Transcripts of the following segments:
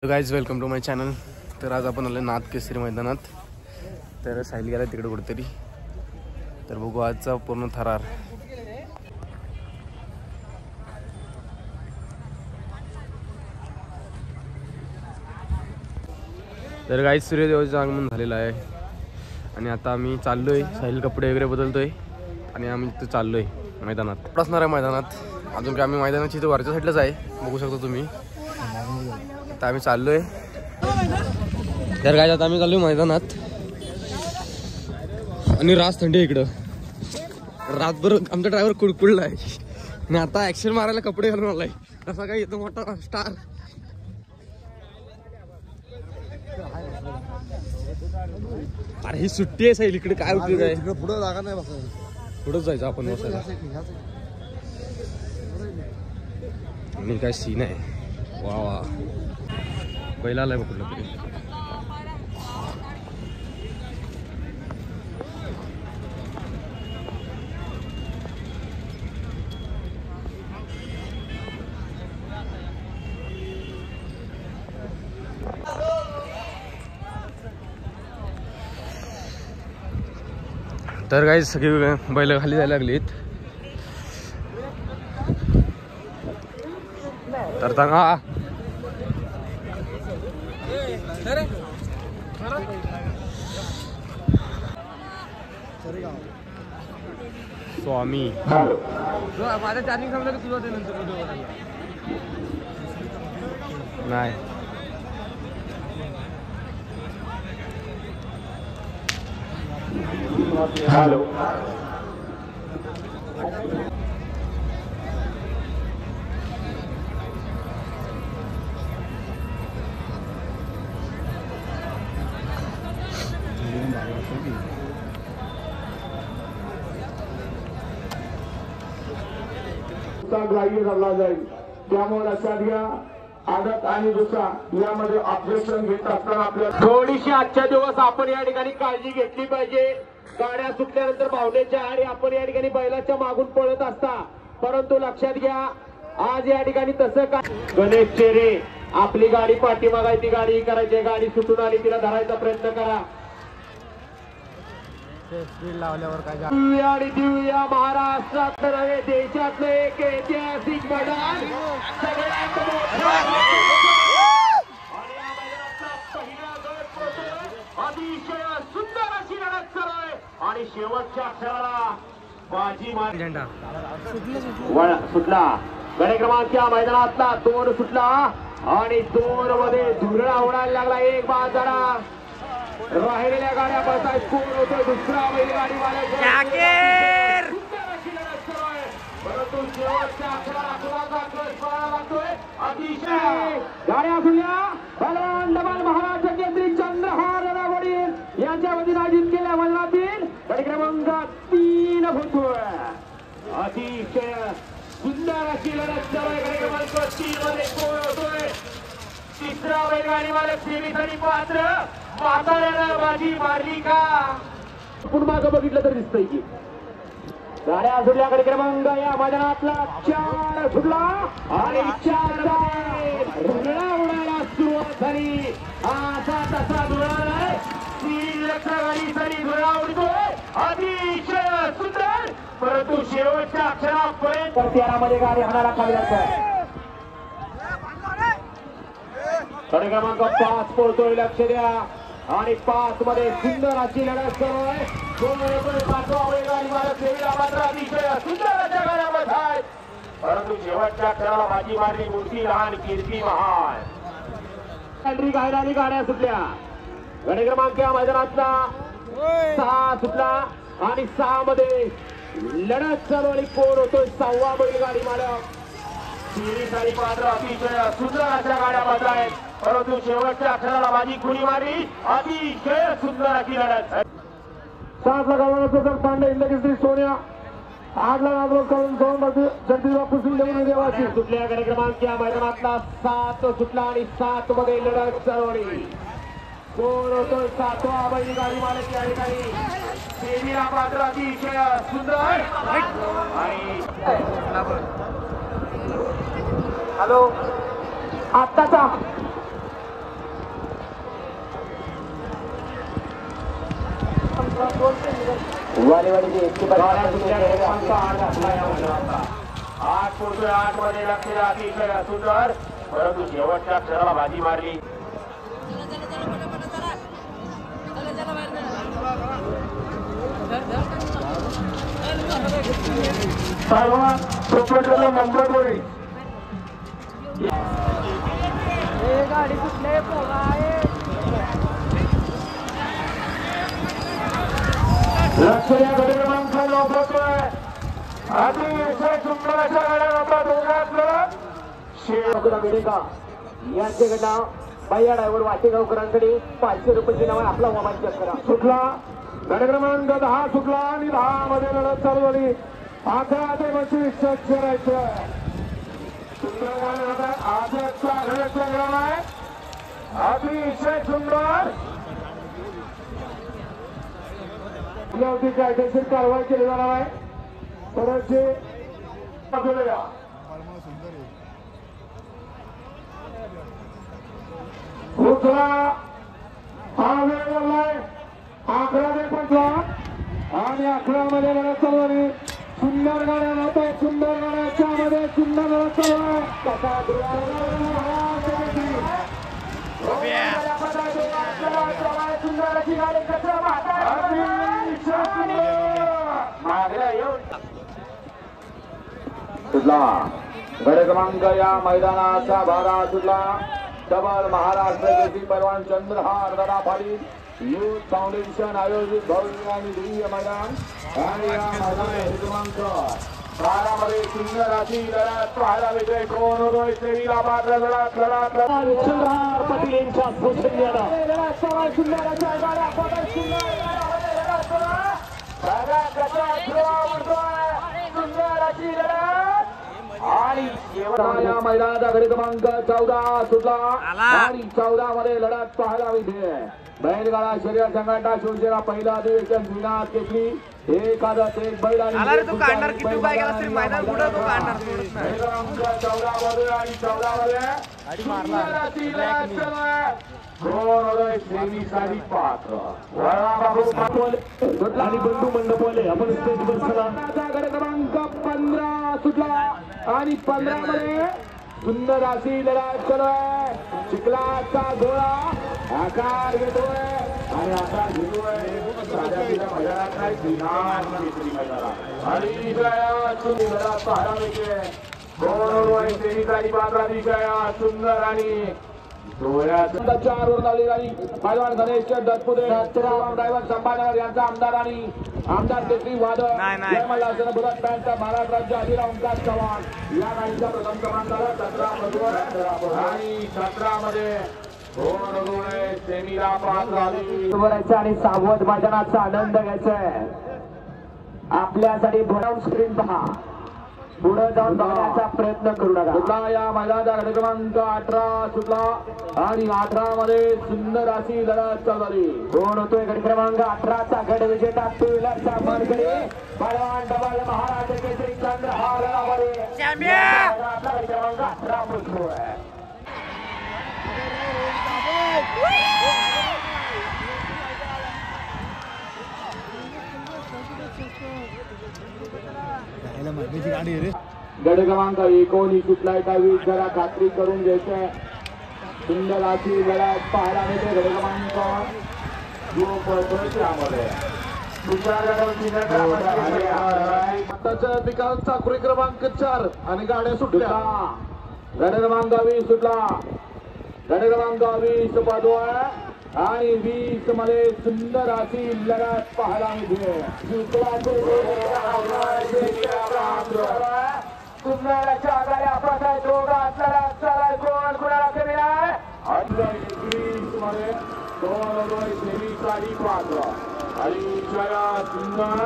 Guys welcome to my channel. तर आज आपण आलो नाथ केसरी मैदानात। तर साहिल गेला तिकडे कुठेतरी, तर बघू आजचा पूर्ण थरार। तर गाइज सूर्यदेवाचं आगमन झालेलं आहे आणि आता आम्ही चाललोय। साहिल कपडे वगैरे बदलतोय आणि आम्ही तिथे चाललोय मैदानात। असणार आहे मैदानात अजून काय, आम्ही मैदानाची इथे वरच्या साईडलाच आहे, बघू शकता तुम्ही। आता आम्ही चाललोय। तर काय आता आम्ही चाललोय मैदानात आणि रास थंडी इकडं। रातभर आमचा ड्रायव्हर कुडकुडला आहे आणि आता ऍक्शन मारायला कपडे घालून आलाय। कसा काय येतो मोठा स्टार। अरे ही सुट्टी आहे साहिल, इकडे काय उपयोग आहे? पुढे जागा नाही बसायला, पुढेच जायचं आपण बसायला। आणि काय सीन आहे, वा वा पहिला आलाय कुठलं तरी। तर काही सगळी बैल खाली जायला लागलीत। तर सांगा स्वामी माझा चार्जिंग संपलं की तुझं नंतर नाही। हॅलो ग्राह्य धरला जाईल, त्यामुळे लक्षात घ्या। आदत आणि दुसरा यामध्ये ऑपरेशन घेत असताना आपल्या थोडीशी आजच्या दिवस आपण या ठिकाणी काळजी घेतली पाहिजे। गाड्या सुटल्यानंतर भावनेच्या आणि आपण या ठिकाणी बैलाच्या मागून पळत असता, परंतु लक्षात घ्या आज या ठिकाणी तसं काय। गणेश चेरे आपली गाडी पाठीमागाय, ती गाडी करायची, गाडी सुटून आली तिला धरायचा प्रयत्न करा। लावल्यावर काय आणि दिव्या महाराष्ट्रात नव्हे देशातलं एक ऐतिहासिक मैदान, सगळ्यात अतिशय सुंदर अशी लढत सुरू आहे आणि शेवटच्या क्षणाला बाजी झेंडा सुटला। गडे क्रमांक या मैदानातला 2 सुटला आणि 2 मध्ये धुरळा उडायला लागला। एक बाद झाला, राहिलेल्या गाड्या बसायत कोण होतोय, दुसरा बैलगाडी मालक परंतु शेवटच्या अक्षराला कुणाचा कस पळायला लागतोय। अतिशय गाड्या सुटल्या। बलवान डबल महाराष्ट्र केसरी चंद्रहार वडील यांच्या वतीने आयोजित केल्या मैदानातील गडी क्रमांक 3 होतोय। अतिशय सुंदर अशी लढत चालू आहे। गडी क्रमांक 3 मध्ये कोण होतोय, तिसरा बैलगाडी मालक सेवेसाठी पात्र, म्हाताऱ्याला बाजी मारली का? पुन्हा मागं बघितलं तर दिसतंय की गाड्या सुटल्या। गडी क्रमांक या मैदानातला 4 सुटला आणि 4 धुरळा उडायला सुरुवात झाली। असा तसा धुरळा नाही, गाडी तरी धुरळा उडतोय। अतिशय सुंदर, परंतु शेवटच्या अक्षरापर्यंत त्यामध्ये गाडी हाणाला खाली जातोय। गडी क्रमांक 5 पोहोचतोय, लक्ष द्या। आणि 5 मध्ये सुंदर अशी लढत सुरू आहे। 5वा बैलगाडी मालक सेवेला मात्र अतिशय सुंदर अशा गाड्या बसायत, परंतु शेवटच्या क्षणाला बाजी मारली मूर्ती लहान कीर्ती महान। एंट्री गायरानी गाड्या सुटल्या। गडी क्रमांक या मैदानातला 6 सुटला आणि 6 मध्ये लढत चालू आणि कोण होतोय, 6वा बैलगाडी मालक सेवेसाठी पात्र। अतिशय सुंदर अशा गाड्या बसायत, परंतु शेवटच्या अक्षराला बाजी कुणी मारली। अतिशय सुंदर अशी लढत। 7 लाखाचा पांडे इंद्रकेसरी सोन्या, 8 लाख करून जगदीश बापू सिंह देवाची सुटल्या। गडी क्रमांक या मैदानातला 7 सुटला आणि 7 मध्ये लढत चालवली। कोण होतोय, 7वा बैलगाडी मालक या ठिकाणी सेवेला पात्र। अतिशय सुंदर आणि हॅलो आत्ताचा वालेवाडीची एकटी आठ पोहोचतोय 8 मध्ये लक्ष द्या अतिशय सुंदर परंतु शेवटच्या क्षणाला बाजी मारली नंबर गाडी कुठले पोगा आहे लक्ष द्या गडी क्रमांक 9 पोहोचतोय अतिशय सुंदर अशा गाड्या आपला दोघांकडे शेवटला यांच्याकडे बाह्या ड्रायव्हर वाटेगावकरांकडे 500 रुपये नाव आपला मोबाईल चेक करा सुटला गाडी क्रमांक 10 सुटला आणि 10 मध्ये लढत चालू झाली 11 ते 25 करायचं सुंदर आजचा घडत आहे अतिशय सुंदर होती कायदेशीर कारवाई केली जाणार आहे परतचे उचला हा वेळ झालाय 11 ते 15 आणि 11 मध्ये लढत चालू झाली सुंदर गाड्या राहत आहेत सुंदर गाड्याच्या मध्ये सुंदर लढत चालू सुटला गड क्रमांक या मैदानाचा भागा सुटला डबल महाराष्ट्र केसरी पैलवान चंद्रहार दराफाडी युथ फाउंडेशन आयोजित भव्य आणि दिव्य मैदान आणि या मैदानाचा क्रमांक 12 मध्ये सुंदर अशी लढत पाहायला मिळते कोण होतोय सेमीला पात्र लढत चंद्रहार पाटील यांच्या सौजन्यानं सुंदर अशा गाड्या सुंदर अशी लढत आणि या मैदानाचा गडी क्रमांक 14 सुटला आणि 14 मध्ये लढत पाहायला मिळते बैलगाडा शर्यत संघटना शिवसेना पहिला अधिवेशन विनाथ केसरी एक आदत एक बैल आणि 14 मध्ये आणि 14 मध्ये पात्र आणि बंधू मंडपवाले आपण स्टेजवर गड क्रमांक 15 सुटला आणि 15 मध्ये सुंदर अशी लढत चालू आहे चिखलाचा गोळा आकार घेतोय आणि आकार घेतोय मैदानात आणि लढत पाहायला मिळते सुंदर आणि 4 वर झाली गाडी पैलवान गणेश दत्तपुते ड्रायव्हर संभाजीनगर यांचा आमदार आणि आमदार केसरी वादळ बुलट पॅन्टचा महाराष्ट्र राज्य अभिराम ओंकार चव्हाण या गाडीचा प्रथम क्रमांकाला 17 आणि 17 मध्ये सेमीला पात्र आणि सावध मैदानाचा आनंद घ्यायचा आहे आपल्यासाठी भरवून स्क्रीन पहा पुढे जाऊन बघण्याचा प्रयत्न करू नका सुटला या मैदानाचा गड क्रमांक 18 सुटला आणि 18 मध्ये सुंदर अशी लढत चालू झाली कोण होतोय गड क्रमांक 18 चा गड विजेता टू व्हीलरचा मानकरी पैलवान डबल महाराष्ट्र केसरी चंद्रहार गड क्रमांक 18 पोहोचतोय गड क्रमांक 19 सुटलाय का 20 जरा खात्री करून घ्यायचंय सुंदर अशी लढत पाहायला मिळते गड क्रमांक निकाल चाकुरी क्रमांक 4 आणि गाड्या सुटल्या गड क्रमांक 20 सुटला गड क्रमांक 20 पाहतोय आणि 20 मध्ये सुंदर अशी लढत पाहायला मिळते सुंदर अशा गाड्या पसाय दोघात लढत चालाय कोण कुणाला कमी आहे 20 मध्ये 2 सेमी साडी पात्र आणि सुंदर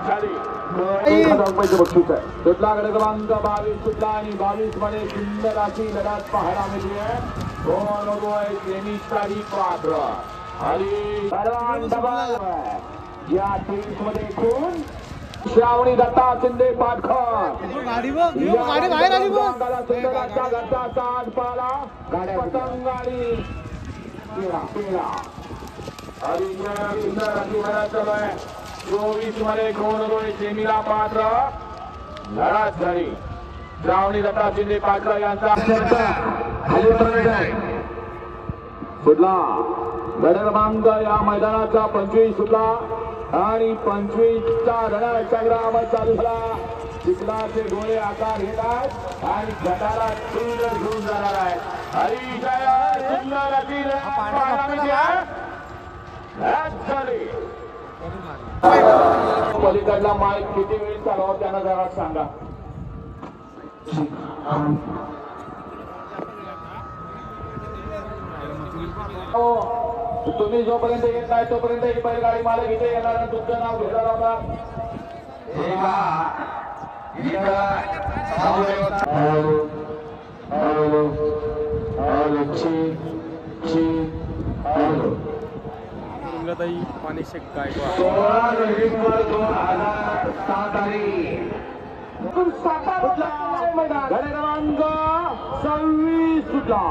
झाली सुटला गड क्रमांक 22 सुटला आणि 22 मध्ये सुंदर अशी लढत पाहायला मिळते कोण होतोय सेमी साडी पात्र आणि या टीम्स मध्ये कोण श्रावणी दत्ता शिंदे पाटकर घरचा साथ पाला पतंग गाडी अतिशय सुंदर अशी लढत चालू आहे. 24 मध्ये कोण सेमीला पात्र लढत झाली. श्रावणी दत्ता शिंदे पाटकर यांचा सुटला गड क्रमांक या मैदानाचा 25 सुटला आणि 25चा लढा संग्राम चालू झाला. चिखलाचे गोळे आकार घेत आहेत आणि गटाला सुंदर घेऊन जाणार आहे. अतिशय सुंदर अशी पलीकडला माईक किती वेळ चालवा त्यांना जरा सांगा. तुम्ही जोपर्यंत येत नाही तोपर्यंत ही बैलगाडी मालक इथे येणार तुमचं नाव घेणार होता. माणिकशेठ गायकवाड 16 नोव्हेंबर 2007 तारीख गड क्रमांक 26 सुटला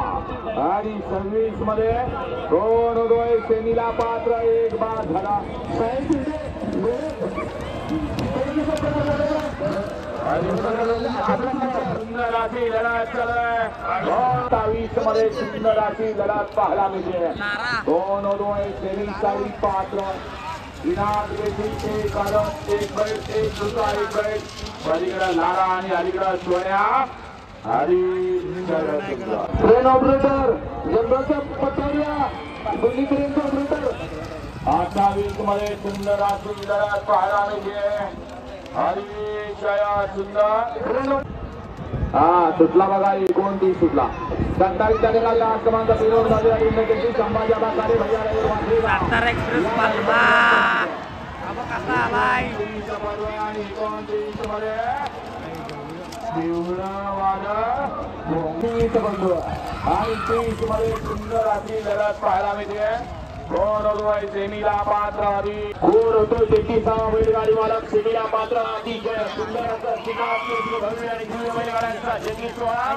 आणि 26 मध्ये दोन उदय सेमीला पात्र एक बाद झाला. सुंदर अशी लढत चालू आहे. 27 मध्ये सुंदर अशी लढत पाहायला मिळते. दोन उदय सेमीचा पात्र विनाश एक काढत एक बैठ एक दुसरा एक बैठ पलीकडे लारा आणि अलीकडे सोन्या आणि ट्रेन ऑपरेटर जनरलच्या पट्ट्या दोन्ही ट्रेनचे ऑपरेटर 28 मध्ये सुंदर अशी लढत पाहायला मिळते. अतिशय सुंदर सुटला बघा 29 सुटला. 27 तारखेला आज क्रमांक विनोद गांधी संभाजी सातारा एक्सप्रेस पालवा कसा आलाय. 29 मध्ये तीव्र वादळ 30 बंधू आणि 30 मध्ये सुंदर अशी लढत पाहायला मिळते. सेमीला पात्र आधी घोर होतो 33वा बैलगाडी मालक सेमीला पात्र अतिशय सुंदर भव्य आणि दिव्य बैलगाड्यांचा जंगी सोहळा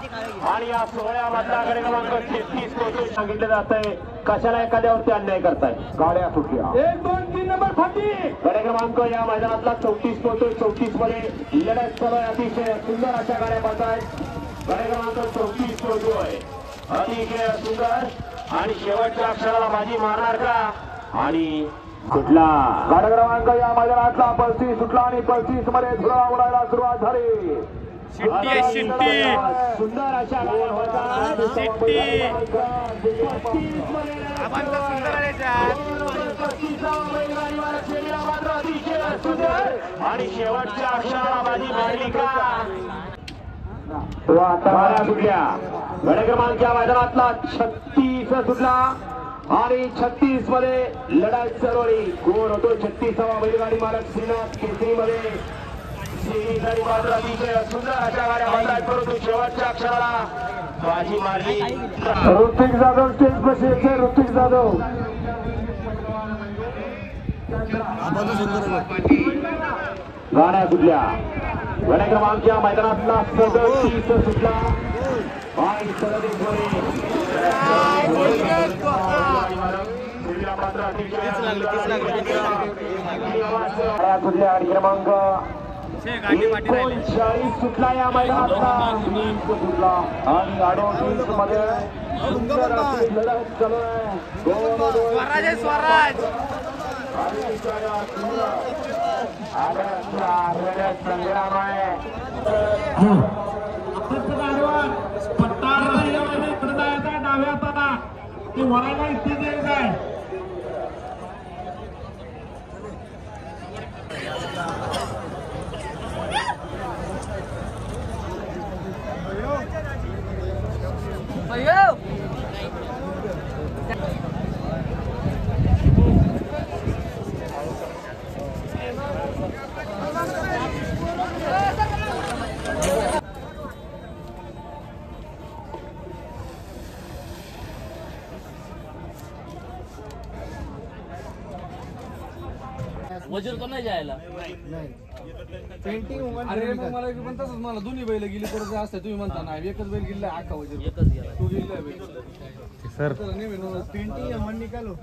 आणि या सोहळ्यामधला गड क्रमांक 33 पोहोचून सांगितलं जात आहे. कशाला एखाद्यावरती अन्याय करताय. गाड्या सुटल्या 1 2 3 नंबर फाटी गड क्रमांक या मैदानातला 34 पोहोचतोय. 34 मध्ये लढत चालू आहे. अतिशय सुंदर अशा गाड्या पडतायत. गड क्रमांक 34 पोहोचतोय. अतिशय सुंदर आणि शेवटच्या अक्षराला बाजी मारणार का आणि कुठला गड क्रमांक या मैदानातला 35 सुटला आणि 35 मध्ये धुळा उडायला सुरुवात झाली. सुंदर अशा आणि शेवटच्या अक्षराला बाजी मारली का आता सुटल्या. गड क्रमांकच्या मैदानातला 36 सुटला आणि 36 मध्ये लढाई चळवळी कोण होतो. 36वा बैलगाडी मालक श्रीनाथ केसरी मध्ये मात्र अतिशय सुंदर अशा गाड्या बांधतात परंतु शेवटच्या अक्षराला बाजी मारली. ऋतिक जाधव स्टेज बसेचे ऋतिक जाधव गाड्या सुटल्या. गड क्रमांकच्या मैदानातला 37 सुटला आणि 37 सुटल्या आणि क्रमांक 39 सुटला या मैदानातला सुटला आणि 38 मध्ये सुंदर अशी लढत चालू आहे. स्वराज संग्राम आहे. डाव्या हाताला ते वरायला इथे जाईल काय वजीर तो नाही जायला पेंटिंग अरे मग मला पण तसंच मला दोन्ही बैल गेली परत असते तुम्ही म्हणता ना एकच बैल गेला अख्खा वजीर एकच गेला तू गेला सर पेंटिंग मन निकालो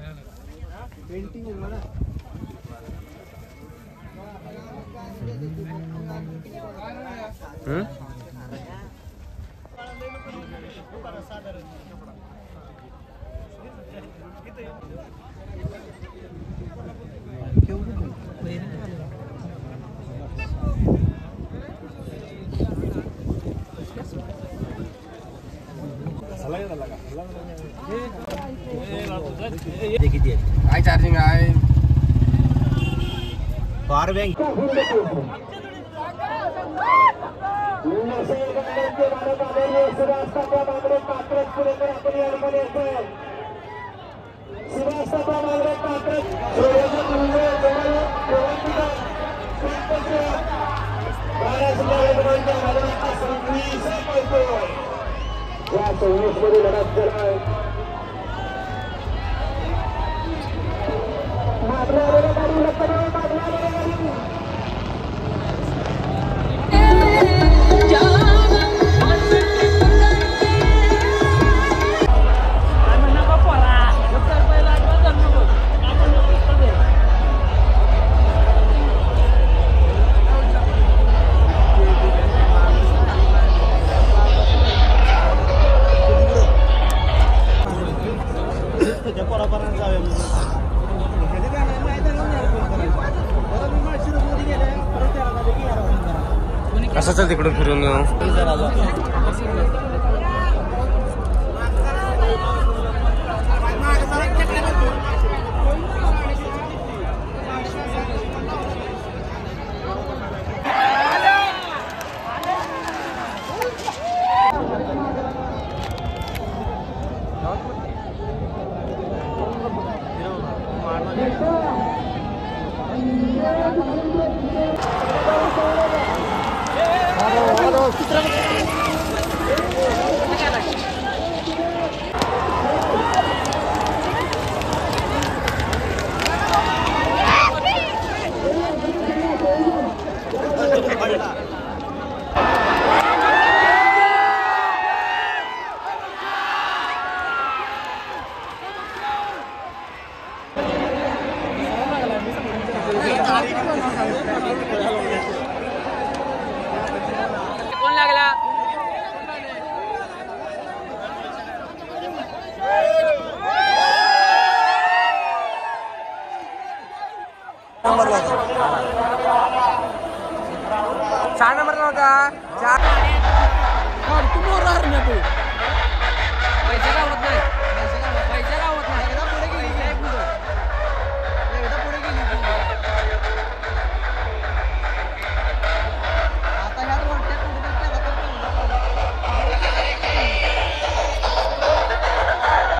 काय चार्जिंग आहे पॉवर बँक मध्ये लढत केलाय कसं तिकडून फिरून येऊ चित्र